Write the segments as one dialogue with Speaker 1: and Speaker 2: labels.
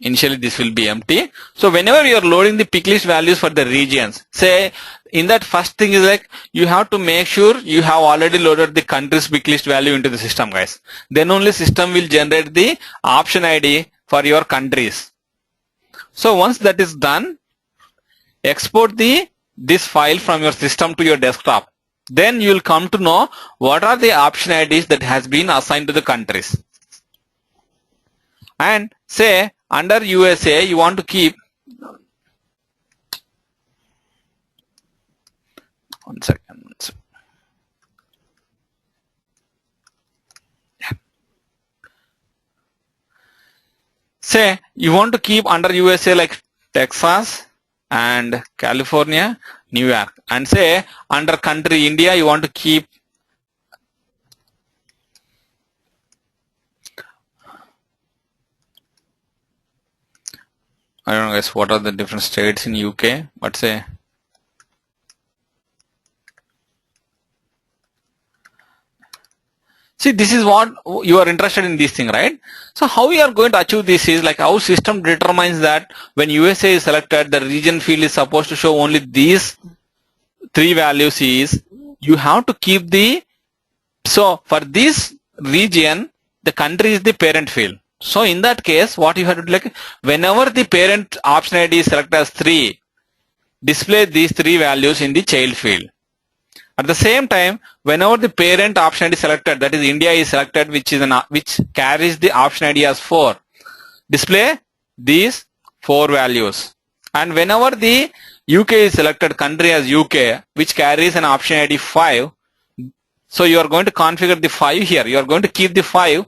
Speaker 1: Initially this will be empty. So whenever you are loading the pick list values for the regions, say in that first thing is like you have to make sure you have already loaded the country's pick list value into the system, guys. Then only system will generate the option ID for your countries. So once that is done, export this file from your system to your desktop. Then you will come to know what are the option IDs that has been assigned to the countries. And say under USA you want to keep, one second. Say you want to keep under USA like Texas and California, New York, and say under country India you want to keep I don't know guys what are the different states in UK, but say see this is what you are interested in this thing, right? So how we are going to achieve this is like our system determines that when USA is selected, the region field is supposed to show only these three values. Is you have to keep so for this region the country is the parent field. So in that case what you have to do, like whenever the parent option ID is selected as 3, display these 3 values in the child field. At the same time, whenever the parent option ID is selected, that is India is selected, which carries the option ID as 4, display these 4 values. And whenever the UK is selected, country as UK, which carries an option ID 5, so you are going to configure the 5 here. You are going to keep the 5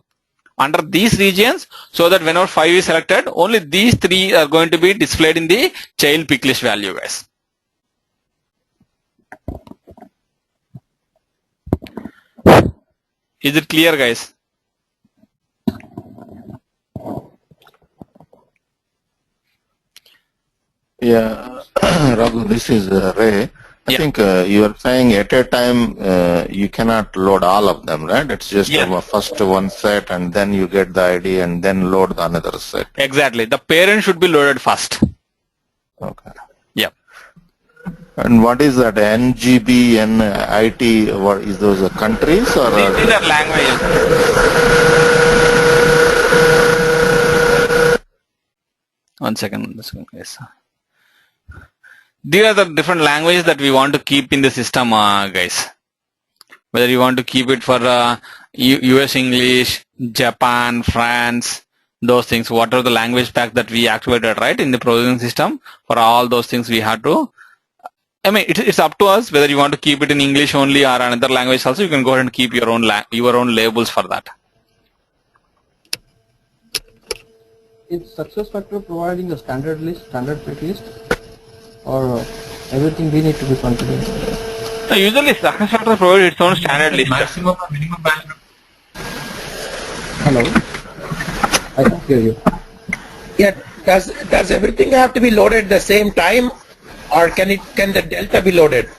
Speaker 1: under these regions, so that whenever 5 is selected, only these 3 are going to be displayed in the child pick list value, guys. Is it clear, guys?
Speaker 2: Yeah, Raghu, this is Ray. I think you are saying at a time you cannot load all of them, right? It's just first one set and then you get the ID and then load the another set.
Speaker 1: Exactly. The parent should be loaded first.
Speaker 2: Okay.
Speaker 1: Yeah.
Speaker 2: And what is that NGB, NIT? What is those countries or?
Speaker 1: These are languages. One second, guys. These are the different languages that we want to keep in the system, guys. Whether you want to keep it for US English, Japan, France, those things. What are the language pack that we activated, right, in the processing system? For all those things we have to. I mean, it's up to us whether you want to keep it in English only or another language also. You can go ahead and keep your own labels for that.
Speaker 3: Is SuccessFactors providing a standard pick list, or everything we need to be confident?
Speaker 1: So usually SuccessFactors provides its own standard list.
Speaker 4: Maximum or minimum value?
Speaker 3: Hello, I can't hear you.
Speaker 4: Yeah, does everything have to be loaded at the same time, or can the delta be loaded?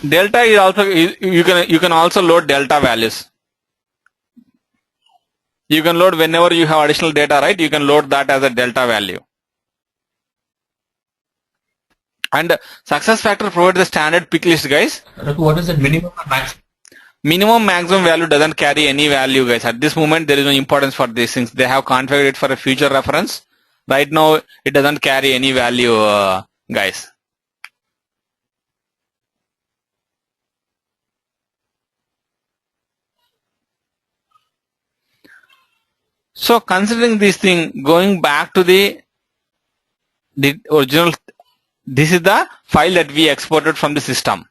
Speaker 1: Delta is also you can also load delta values. You can load whenever you have additional data, right? You can load that as a delta value. And SuccessFactors provides the standard pick list, guys.
Speaker 4: What is the minimum or maximum?
Speaker 1: Minimum maximum value doesn't carry any value, guys. At this moment, there is no importance for these things. They have configured it for a future reference. Right now, it doesn't carry any value, guys. So considering this thing, going back to the original, this is the file that we exported from the system.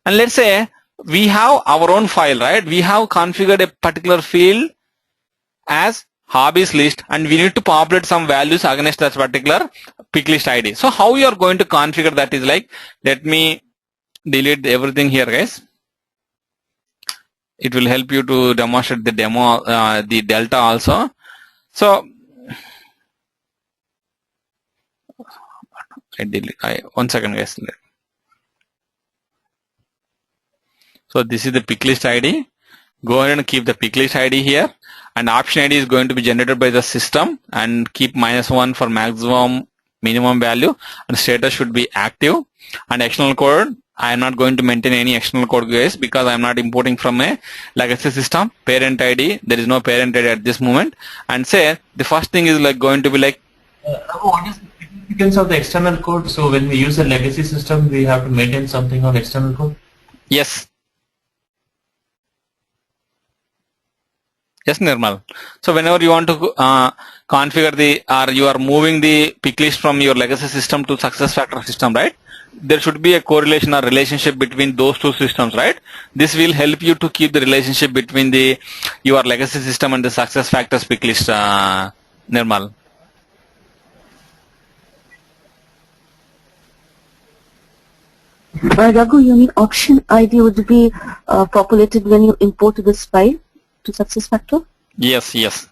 Speaker 1: And let's say we have our own file, right? We have configured a particular field as hobbies list and we need to populate some values against that particular pick list ID. So how you are going to configure that is like, let me delete everything here, guys. It will help you to demonstrate the demo, the delta also. So one second, guys. So this is the pick list ID. Go ahead and keep the pick list ID here. and option ID is going to be generated by the system, and keep -1 for maximum minimum value, and status should be active. And external code, I am not going to maintain any external code, guys, because I am not importing from a legacy system. Parent ID, there is no parent ID at this moment. And say the first thing is like going to be like,
Speaker 5: what is the significance of the external code? So when we use a legacy system, we have to maintain something on external code?
Speaker 1: yes. Yes, Nirmal. So whenever you want to configure or you are moving the Picklist from your legacy system to SuccessFactors system, right? There should be a correlation or relationship between those two systems, right? This will help you to keep the relationship between your legacy system and the SuccessFactors Picklist, Nirmal.
Speaker 6: Raghu, you mean option ID would be populated when you import this file to SuccessFactors?
Speaker 1: Yes, yes.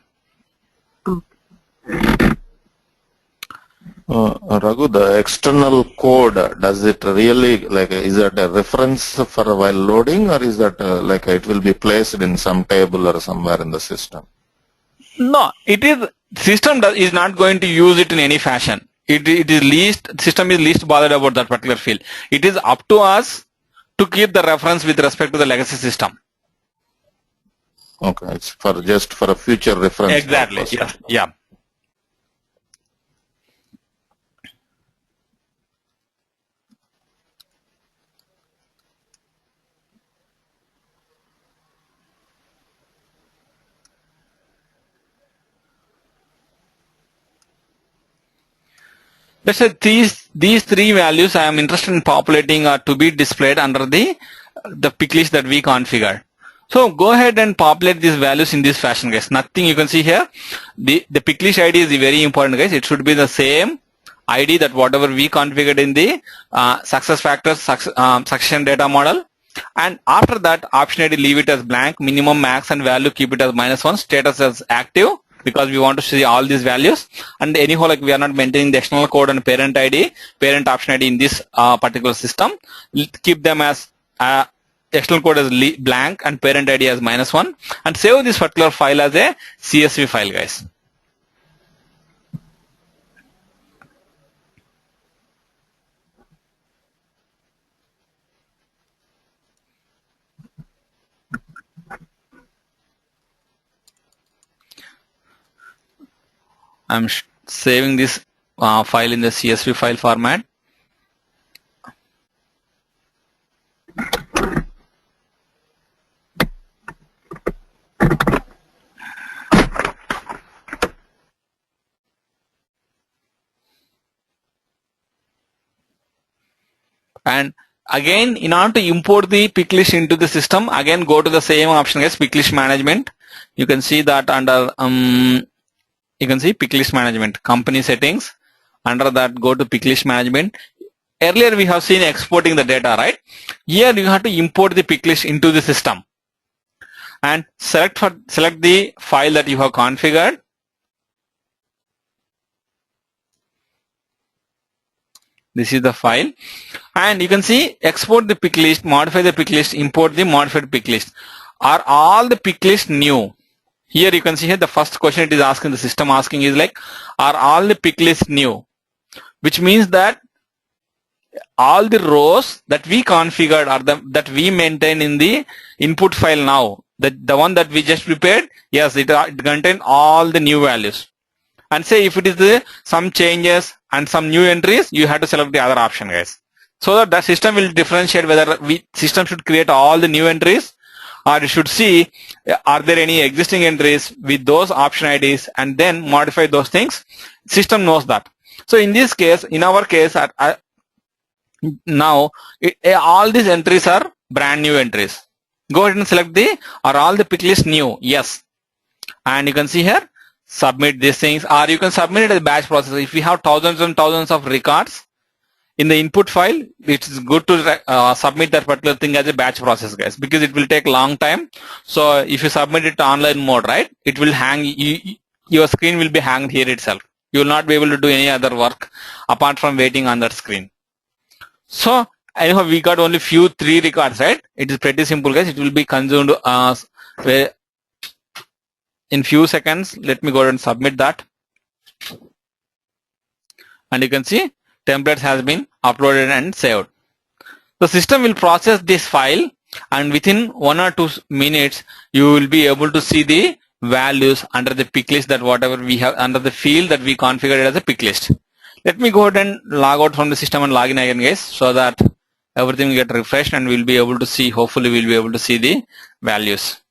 Speaker 2: Raghu, the external code, does it really, like, is that a reference for while loading, or is that like it will be placed in some table or somewhere in the system?
Speaker 1: No, it is, system is not going to use it in any fashion. It is system is least bothered about that particular field. It is up to us to keep the reference with respect to the legacy system.
Speaker 2: Okay, it's just for a future reference.
Speaker 1: Exactly.
Speaker 2: purpose.
Speaker 1: Yes. Yeah. Let's say these three values I am interested in populating are to be displayed under the Picklist that we configured. So go ahead and populate these values in this fashion, guys. Nothing you can see here. The Picklist ID is very important, guys. It should be the same ID that whatever we configured in the SuccessFactors succession data model. And after that, option ID leave it as blank, minimum, max, and value keep it as -1, status as active, because we want to see all these values. And anyhow, like we are not maintaining the external code and parent ID, parent option ID in this particular system. Keep them as external code as blank and parent ID as -1, and save this particular file as a CSV file, guys. I'm saving this file in the CSV file format. And again, in order to import the Picklist into the system, again go to the same option, guys, Picklist management. You can see that under you can see Picklist management, company settings. Under that, go to Picklist management. Earlier we have seen exporting the data, right? Here you have to import the Picklist into the system, and select the file that you have configured. This is the file, and you can see export the Picklist, modify the Picklist, import the modified Picklist. Are all the Picklist new? Here you can see here the first question it is asking, the system asking is like, are all the Picklist new? Which means that all the rows that we configured or that we maintain in the input file now, the one that we just prepared, yes, it contains all the new values. And say if it is some changes and some new entries, you have to select the other option, guys. So that the system will differentiate whether system should create all the new entries, or it should see are there any existing entries with those option IDs and then modify those things. System knows that. So in this case, in our case, now all these entries are brand new entries. Go ahead and select are all the Picklist new? Yes. And you can see here, submit these things, or you can submit it as a batch process. If we have thousands and thousands of records in the input file, it's good to submit that particular thing as a batch process, guys, because it will take long time. So if you submit it to online mode, right, it will hang, your screen will be hanged here itself. You will not be able to do any other work apart from waiting on that screen. So anyhow, we got only 3 records, right? It is pretty simple, guys. It will be consumed in few seconds. Let me go ahead and submit that. And you can see template has been uploaded and saved. The system will process this file, and within 1 or 2 minutes you will be able to see the values under the pick list, that whatever we have under the field that we configured as a pick list. Let me go ahead and log out from the system and log in again, guys, so that everything will get refreshed and we'll be able to see, hopefully we'll be able to see the values.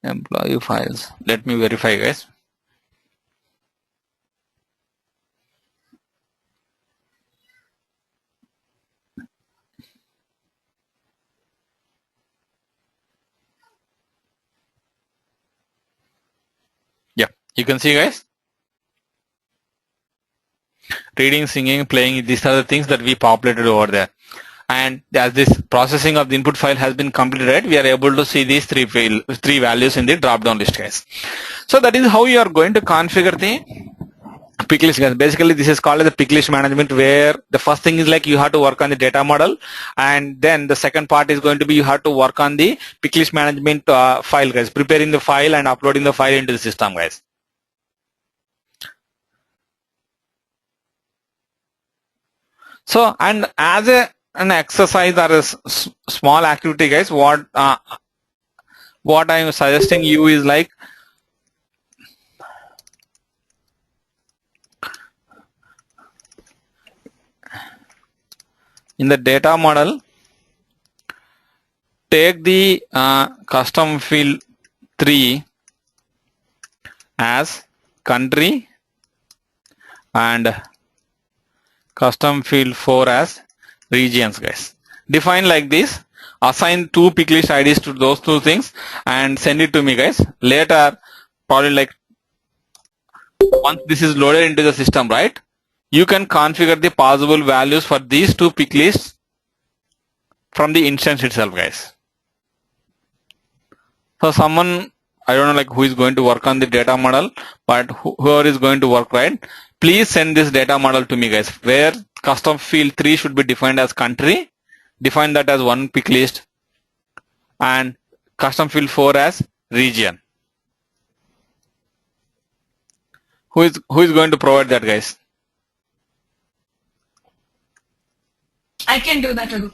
Speaker 1: Employee files. Let me verify, guys. Yeah, you can see, guys. Reading, singing, playing, these are the things that we populated over there. And as this processing of the input file has been completed, we are able to see these three values in the drop down list, guys. So that is how you are going to configure the pick list, guys. Basically this is called as the pick list management, where the first thing is like you have to work on the data model, and then the second part is going to be you have to work on the pick list management file, guys, preparing the file and uploading the file into the system, guys. So, and as an exercise or a small activity, guys, what I am suggesting you is like, in the data model, take the custom field 3 as country and custom field 4 as regions, guys. Define like this, assign 2 pick list IDs to those 2 things and send it to me, guys. Later, probably like once this is loaded into the system, right, you can configure the possible values for these 2 pick lists from the instance itself, guys. So someone, I don't know like who is going to work on the data model, but whoever is going to work, right, please send this data model to me, guys, where custom field 3 should be defined as country, define that as 1 pick list, and custom field 4 as region. Who is going to provide that, guys?
Speaker 7: I can do that, Raghu.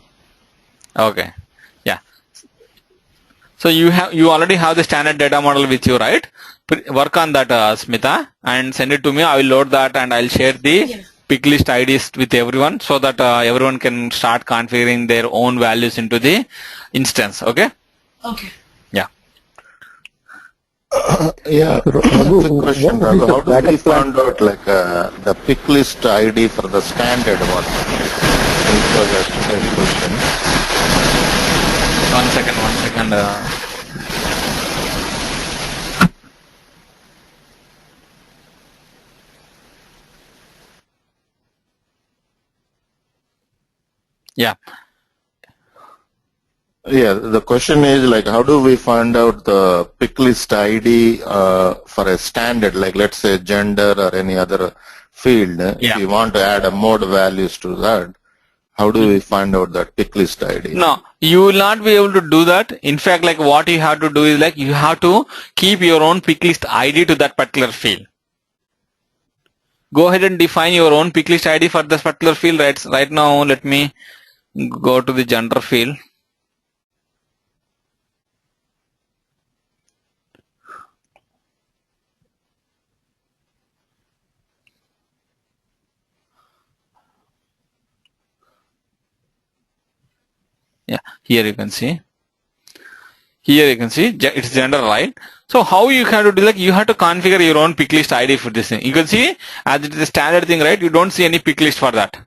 Speaker 1: Okay, yeah. So you already have the standard data model with you, right? Work on that, Smita, and send it to me. I will load that and I'll share the pick list IDs with everyone, so that everyone can start configuring their own values into the instance. Okay?
Speaker 7: Okay.
Speaker 1: Yeah.
Speaker 2: Yeah, that's a question, Raghu. How do we find out like the pick list ID for the standard one? It was a question.
Speaker 1: One second. Yeah.
Speaker 2: Yeah, the question is like, how do we find out the pick list ID for a standard, like let's say gender or any other field?
Speaker 1: Yeah.
Speaker 2: If you want to add a mode values to that, how do we find out that pick list ID?
Speaker 1: No, you will not be able to do that. In fact, like what you have to do is like you have to keep your own pick list ID to that particular field. Go ahead and define your own pick list ID for this particular field. Right now, let me go to the gender field. Yeah, here you can see. It's gender, right? So how you have to do, like you have to configure your own pick list ID for this thing. You can see as it is a standard thing, right? You don't see any pick list for that.